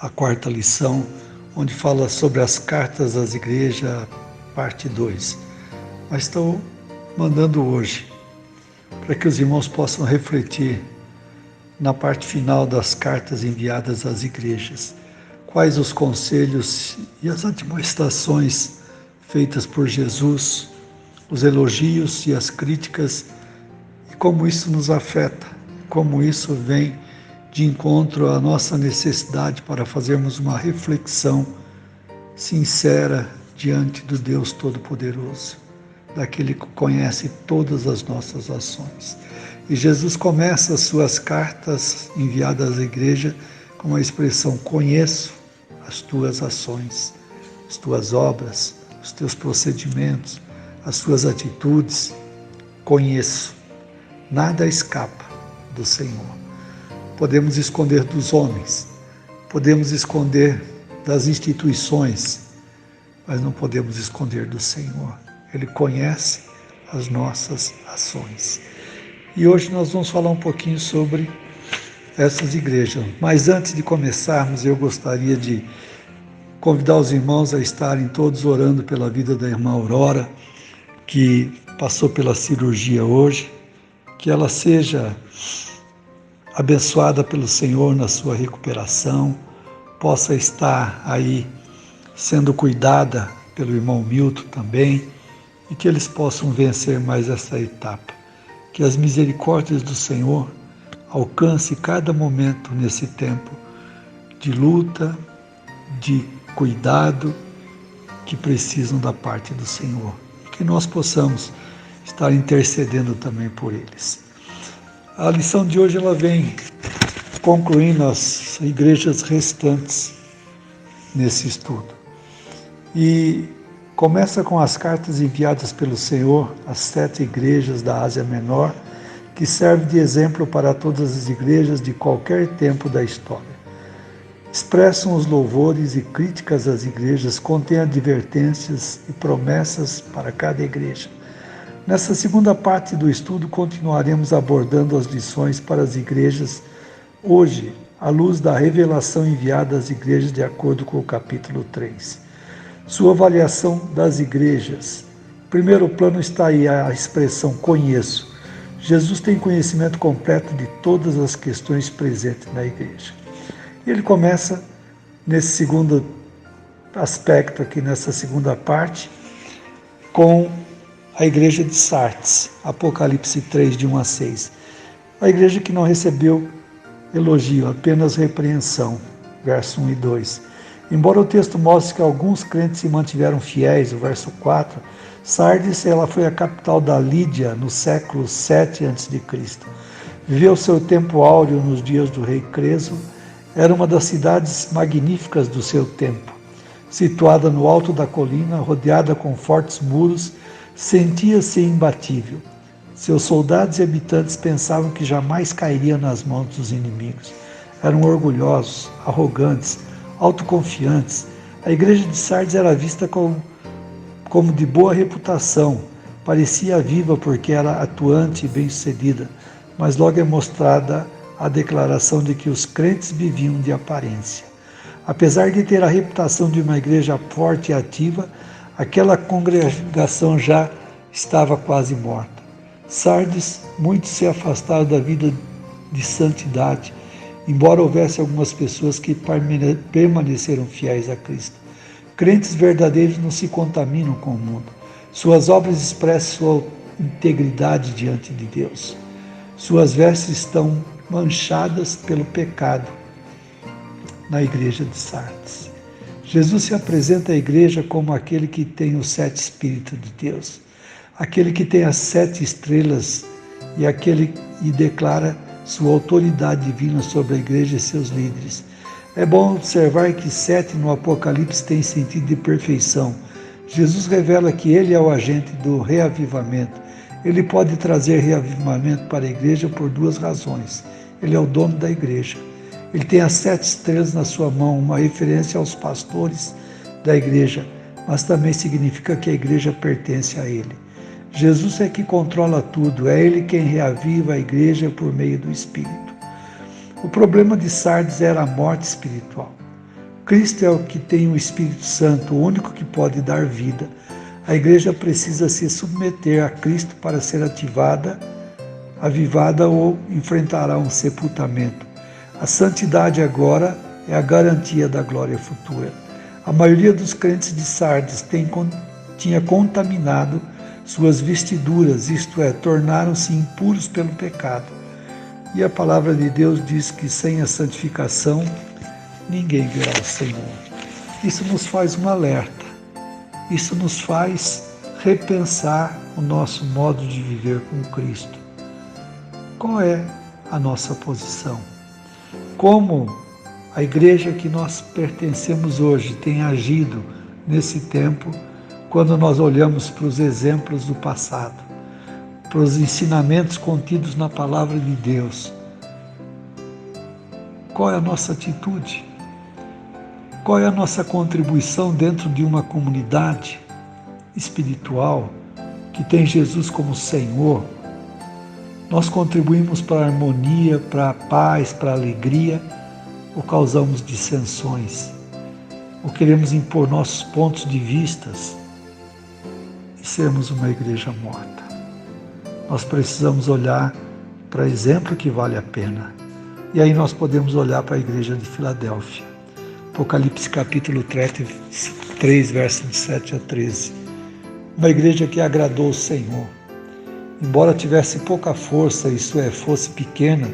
a quarta lição, onde fala sobre as cartas às igrejas, parte 2. Mas estou mandando hoje, para que os irmãos possam refletir na parte final das cartas enviadas às igrejas. Quais os conselhos e as admoestações feitas por Jesus, os elogios e as críticas, e como isso nos afeta, como isso vem de encontro à nossa necessidade para fazermos uma reflexão sincera diante do Deus Todo-Poderoso, daquele que conhece todas as nossas ações. E Jesus começa as suas cartas enviadas à igreja com a expressão: conheço as tuas ações, as tuas obras, os teus procedimentos, as tuas atitudes. Conheço. Nada escapa do Senhor. Podemos esconder dos homens, podemos esconder das instituições, mas não podemos esconder do Senhor. Ele conhece as nossas ações. E hoje nós vamos falar um pouquinho sobre essas igrejas. Mas antes de começarmos, eu gostaria de convidar os irmãos a estarem todos orando pela vida da irmã Aurora, que passou pela cirurgia hoje, que ela seja abençoada pelo Senhor na sua recuperação, possa estar aí sendo cuidada pelo irmão Milton também, e que eles possam vencer mais essa etapa. Que as misericórdias do Senhor alcance cada momento nesse tempo de luta, de cuidado, que precisam da parte do Senhor. E que nós possamos estar intercedendo também por eles. A lição de hoje ela vem concluindo as igrejas restantes nesse estudo. E começa com as cartas enviadas pelo Senhor às 7 igrejas da Ásia Menor, que serve de exemplo para todas as igrejas de qualquer tempo da história. Expressam os louvores e críticas às igrejas, contêm advertências e promessas para cada igreja. Nessa segunda parte do estudo, continuaremos abordando as lições para as igrejas, hoje, à luz da revelação enviada às igrejas de acordo com o capítulo 3. Sua avaliação das igrejas. Em primeiro plano está aí a expressão conheço. Jesus tem conhecimento completo de todas as questões presentes na igreja. E ele começa nesse segundo aspecto aqui, nessa segunda parte, com a igreja de Sardes, Apocalipse 3, de 1 a 6. A igreja que não recebeu elogio, apenas repreensão, verso 1 e 2. Embora o texto mostre que alguns crentes se mantiveram fiéis, o verso 4, Sardes ela foi a capital da Lídia no século 7 a.C. Viveu seu tempo áureo nos dias do rei Creso, era uma das cidades magníficas do seu tempo. Situada no alto da colina, rodeada com fortes muros, sentia-se imbatível. Seus soldados e habitantes pensavam que jamais cairiam nas mãos dos inimigos. Eram orgulhosos, arrogantes, autoconfiantes. A igreja de Sardes era vista como de boa reputação. Parecia viva porque era atuante e bem-sucedida, mas logo é mostrada a declaração de que os crentes viviam de aparência. Apesar de ter a reputação de uma igreja forte e ativa, aquela congregação já estava quase morta. Sardes, muitos se afastaram da vida de santidade, embora houvesse algumas pessoas que permaneceram fiéis a Cristo. Crentes verdadeiros não se contaminam com o mundo. Suas obras expressam sua integridade diante de Deus. Suas vestes estão manchadas pelo pecado na igreja de Sardes. Jesus se apresenta à igreja como aquele que tem os 7 Espíritos de Deus, aquele que tem as 7 estrelas e declara sua autoridade divina sobre a igreja e seus líderes. É bom observar que 7 no Apocalipse tem sentido de perfeição. Jesus revela que ele é o agente do reavivamento. Ele pode trazer reavivamento para a igreja por 2 razões. Ele é o dono da igreja. Ele tem as 7 estrelas na sua mão, uma referência aos pastores da igreja, mas também significa que a igreja pertence a ele. Jesus é que controla tudo, é ele quem reaviva a igreja por meio do Espírito. O problema de Sardes era a morte espiritual. Cristo é o que tem o Espírito Santo, o único que pode dar vida. A igreja precisa se submeter a Cristo para ser ativada, avivada ou enfrentará um sepultamento. A santidade agora é a garantia da glória futura. A maioria dos crentes de Sardes tinha contaminado suas vestiduras, isto é, tornaram-se impuros pelo pecado. E a palavra de Deus diz que sem a santificação ninguém verá o Senhor. Isso nos faz um alerta. Isso nos faz repensar o nosso modo de viver com Cristo. Qual é a nossa posição? Como a igreja que nós pertencemos hoje tem agido nesse tempo, quando nós olhamos para os exemplos do passado, para os ensinamentos contidos na palavra de Deus? Qual é a nossa atitude? Qual é a nossa contribuição dentro de uma comunidade espiritual que tem Jesus como Senhor? Nós contribuímos para a harmonia, para a paz, para a alegria, ou causamos dissensões? Ou queremos impor nossos pontos de vistas e sermos uma igreja morta? Nós precisamos olhar para exemplo que vale a pena. E aí nós podemos olhar para a igreja de Filadélfia. Apocalipse capítulo 3, versos 7 a 13. Uma igreja que agradou o Senhor. Embora tivesse pouca força, isto é, fosse pequena,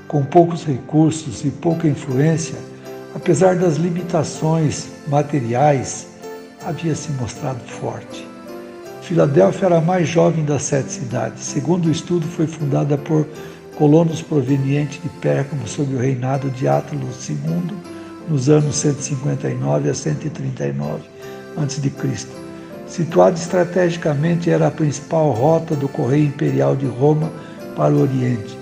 com poucos recursos e pouca influência, apesar das limitações materiais, havia se mostrado forte. Filadélfia era a mais jovem das 7 cidades. Segundo o estudo, foi fundada por colonos provenientes de Pérgamo sob o reinado de Átalo II, nos anos 159 a 139 a.C. Situada estrategicamente, era a principal rota do correio imperial de Roma para o Oriente.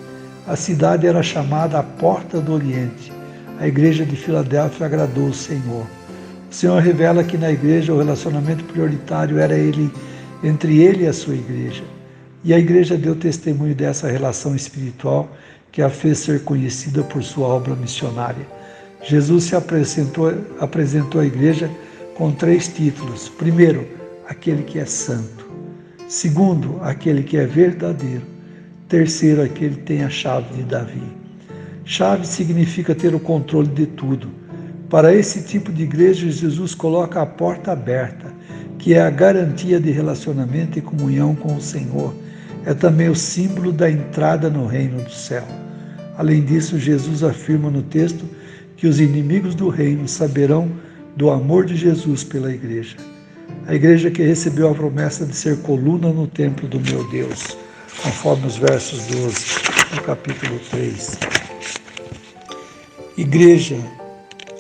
A cidade era chamada a Porta do Oriente. A igreja de Filadélfia agradou o Senhor. O Senhor revela que na igreja o relacionamento prioritário era entre ele e a sua igreja. E a igreja deu testemunho dessa relação espiritual que a fez ser conhecida por sua obra missionária. Jesus se apresentou à igreja com 3 títulos. Primeiro, aquele que é santo. Segundo, aquele que é verdadeiro. Terceiro, aquele que tem a chave de Davi. Chave significa ter o controle de tudo. Para esse tipo de igreja, Jesus coloca a porta aberta, que é a garantia de relacionamento e comunhão com o Senhor. É também o símbolo da entrada no reino do céu. Além disso, Jesus afirma no texto que os inimigos do reino saberão do amor de Jesus pela igreja. A igreja que recebeu a promessa de ser coluna no templo do meu Deus, conforme os versos 12 do capítulo 3. Igreja,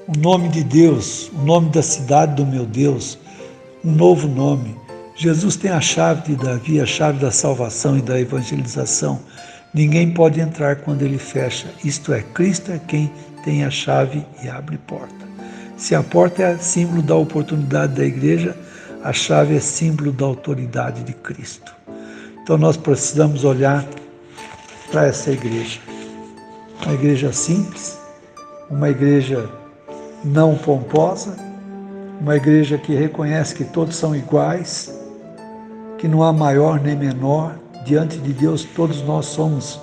o nome de Deus, o nome da cidade do meu Deus, um novo nome. Jesus tem a chave de Davi, a chave da salvação e da evangelização. Ninguém pode entrar quando ele fecha, isto é, Cristo é quem tem a chave e abre porta. Se a porta é símbolo da oportunidade da igreja, a chave é símbolo da autoridade de Cristo. Então nós precisamos olhar para essa igreja. Uma igreja simples, uma igreja não pomposa, uma igreja que reconhece que todos são iguais, que não há maior nem menor. Diante de Deus, todos nós somos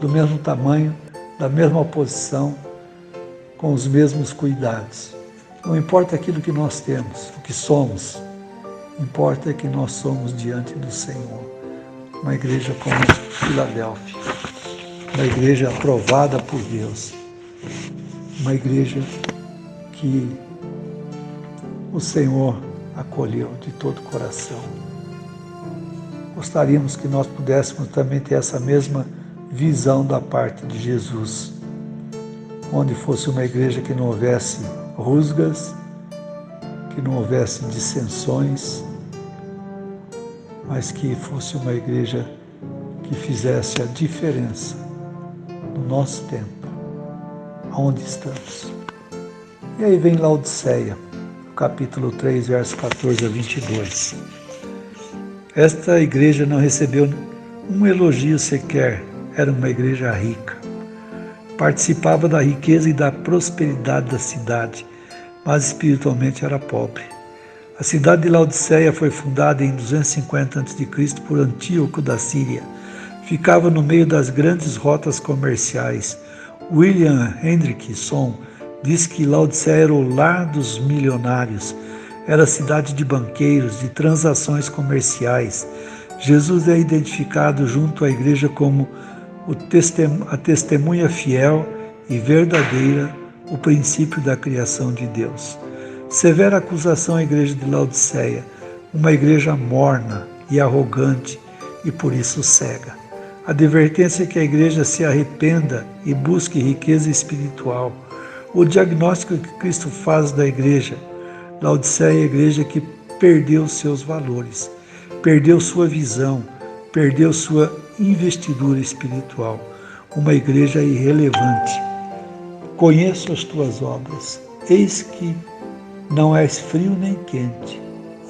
do mesmo tamanho, da mesma posição, com os mesmos cuidados. Não importa aquilo que nós temos, o que somos, importa que nós somos diante do Senhor. Uma igreja como Filadélfia, uma igreja aprovada por Deus, uma igreja que o Senhor acolheu de todo o coração. Gostaríamos que nós pudéssemos também ter essa mesma visão da parte de Jesus, onde fosse uma igreja que não houvesse rusgas, que não houvesse dissensões, mas que fosse uma igreja que fizesse a diferença no nosso tempo, onde estamos. E aí vem Laodiceia, capítulo 3, versos 14 a 22. Esta igreja não recebeu um elogio sequer, era uma igreja rica. Participava da riqueza e da prosperidade da cidade. mas espiritualmente era pobre. A cidade de Laodiceia foi fundada em 250 a.C. por Antíoco da Síria. Ficava no meio das grandes rotas comerciais. William Hendrickson diz que Laodiceia era o lar dos milionários. Era cidade de banqueiros, de transações comerciais. Jesus é identificado junto à igreja como a testemunha fiel e verdadeira, o princípio da criação de Deus. Severa acusação à igreja de Laodiceia, uma igreja morna e arrogante e por isso cega. Advertência é que a igreja se arrependa e busque riqueza espiritual. O diagnóstico que Cristo faz da igreja. Laodiceia é a igreja que perdeu seus valores, perdeu sua visão, perdeu sua investidura espiritual. Uma igreja irrelevante. Conheço as tuas obras, eis que não és frio nem quente,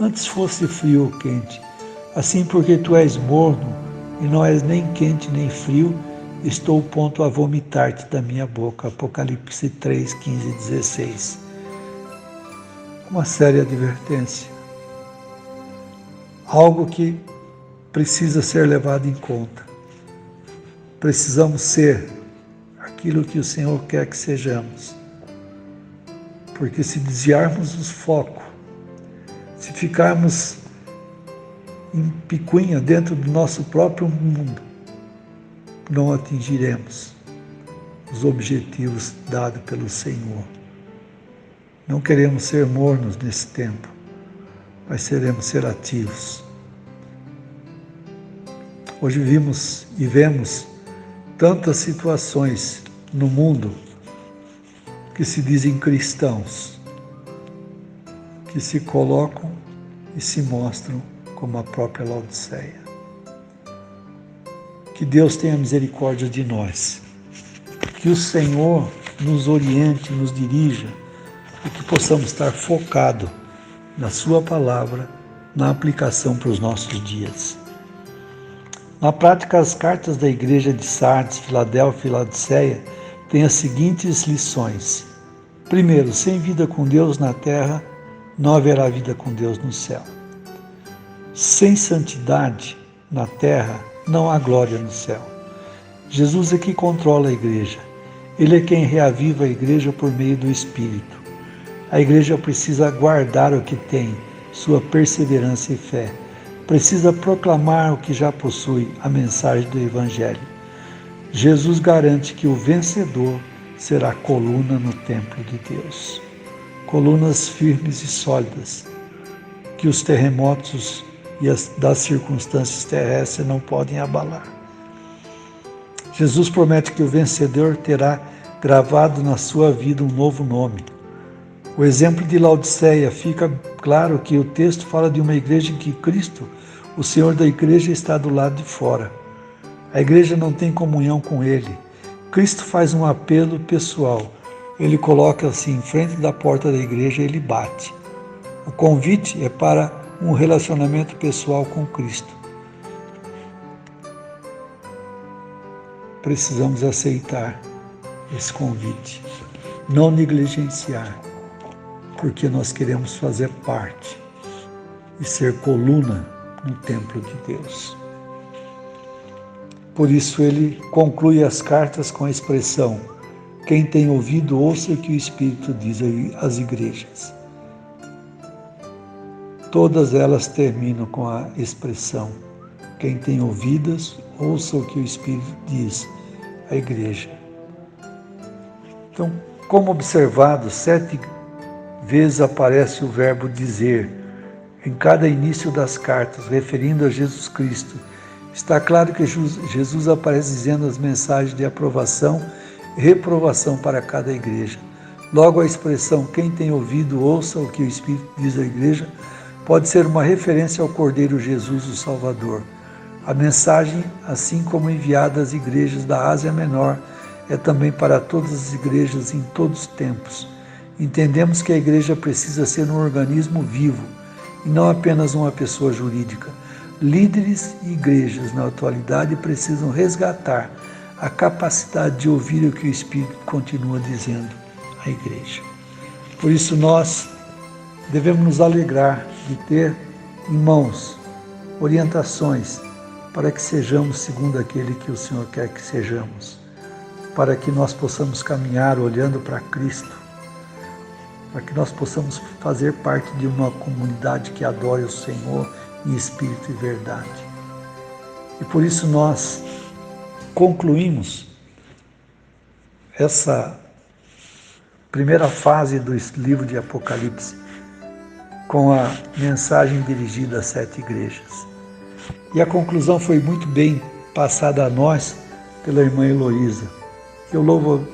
antes fosse frio ou quente. Assim, porque tu és morno e não és nem quente nem frio, estou pronto a vomitar-te da minha boca. Apocalipse 3, 15 e 16. Uma séria advertência. Algo que precisa ser levado em conta. Precisamos ser aquilo que o Senhor quer que sejamos. Porque se desviarmos o foco, se ficarmos em picuinha dentro do nosso próprio mundo, não atingiremos os objetivos dados pelo Senhor. Não queremos ser mornos nesse tempo, mas seremos ser ativos. Hoje vimos e vemos tantas situações no mundo que se dizem cristãos, que se colocam e se mostram como a própria Laodiceia. Que Deus tenha misericórdia de nós, que o Senhor nos oriente, nos dirija, e que possamos estar focados na sua palavra, na aplicação para os nossos dias. Na prática, as cartas da igreja de Sardes, Filadélfia e Laodiceia têm as seguintes lições. Primeiro, sem vida com Deus na terra, não haverá vida com Deus no céu. Sem santidade na terra, não há glória no céu. Jesus é que controla a igreja. Ele é quem reaviva a igreja por meio do Espírito. A igreja precisa guardar o que tem, sua perseverança e fé. Precisa proclamar o que já possui, a mensagem do Evangelho. Jesus garante que o vencedor será coluna no templo de Deus. Colunas firmes e sólidas, que os terremotos e das circunstâncias terrestres não podem abalar. Jesus promete que o vencedor terá gravado na sua vida um novo nome. O exemplo de Laodiceia fica claro que o texto fala de uma igreja em que Cristo, o Senhor da igreja, está do lado de fora. A igreja não tem comunhão com Ele. Cristo faz um apelo pessoal. Ele coloca-se em frente da porta da igreja e ele bate. O convite é para um relacionamento pessoal com Cristo. Precisamos aceitar esse convite, não negligenciar, porque nós queremos fazer parte e ser coluna no templo de Deus. Por isso ele conclui as cartas com a expressão: quem tem ouvido, ouça o que o Espírito diz às igrejas. Todas elas terminam com a expressão: quem tem ouvidos, ouça o que o Espírito diz à igreja. Então, como observado, 7 vezes aparece o verbo dizer em cada início das cartas, referindo a Jesus Cristo. Está claro que Jesus aparece dizendo as mensagens de aprovação e reprovação para cada igreja. Logo, a expressão quem tem ouvido, ouça o que o Espírito diz à igreja pode ser uma referência ao Cordeiro Jesus, o Salvador. A mensagem, assim como enviada às igrejas da Ásia Menor, é também para todas as igrejas em todos os tempos. Entendemos que a igreja precisa ser um organismo vivo e não apenas uma pessoa jurídica. Líderes e igrejas na atualidade precisam resgatar a capacidade de ouvir o que o Espírito continua dizendo à igreja. Por isso nós devemos nos alegrar de ter em mãos orientações para que sejamos segundo aquele que o Senhor quer que sejamos, para que nós possamos caminhar olhando para Cristo, para que nós possamos fazer parte de uma comunidade que adore o Senhor em espírito e verdade. E por isso nós concluímos essa primeira fase do livro de Apocalipse com a mensagem dirigida às 7 igrejas. E a conclusão foi muito bem passada a nós pela irmã Heloísa. Eu louvo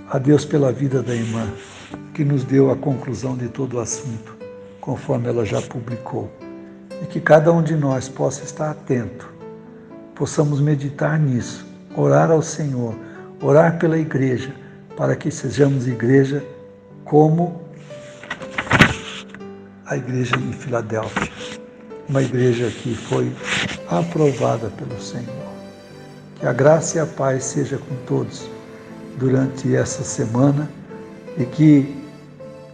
a Deus pela vida da irmã, que nos deu a conclusão de todo o assunto, conforme ela já publicou. E que cada um de nós possa estar atento, possamos meditar nisso, orar ao Senhor, orar pela igreja, para que sejamos igreja como a igreja de Filadélfia, uma igreja que foi aprovada pelo Senhor. Que a graça e a paz seja com todos durante essa semana e que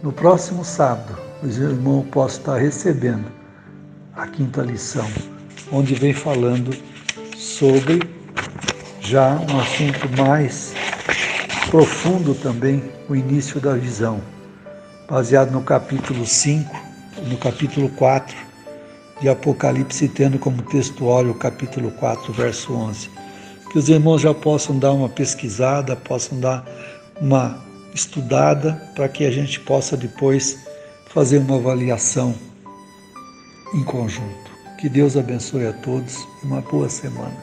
no próximo sábado os irmãos possam estar recebendo a 5ª lição, onde vem falando sobre já um assunto mais profundo também, o início da visão, baseado no capítulo 5, no capítulo 4 de Apocalipse, tendo como textuário o capítulo 4, verso 11. Que os irmãos já possam dar uma pesquisada, possam dar uma estudada, para que a gente possa depois fazer uma avaliação em conjunto. Que Deus abençoe a todos e uma boa semana.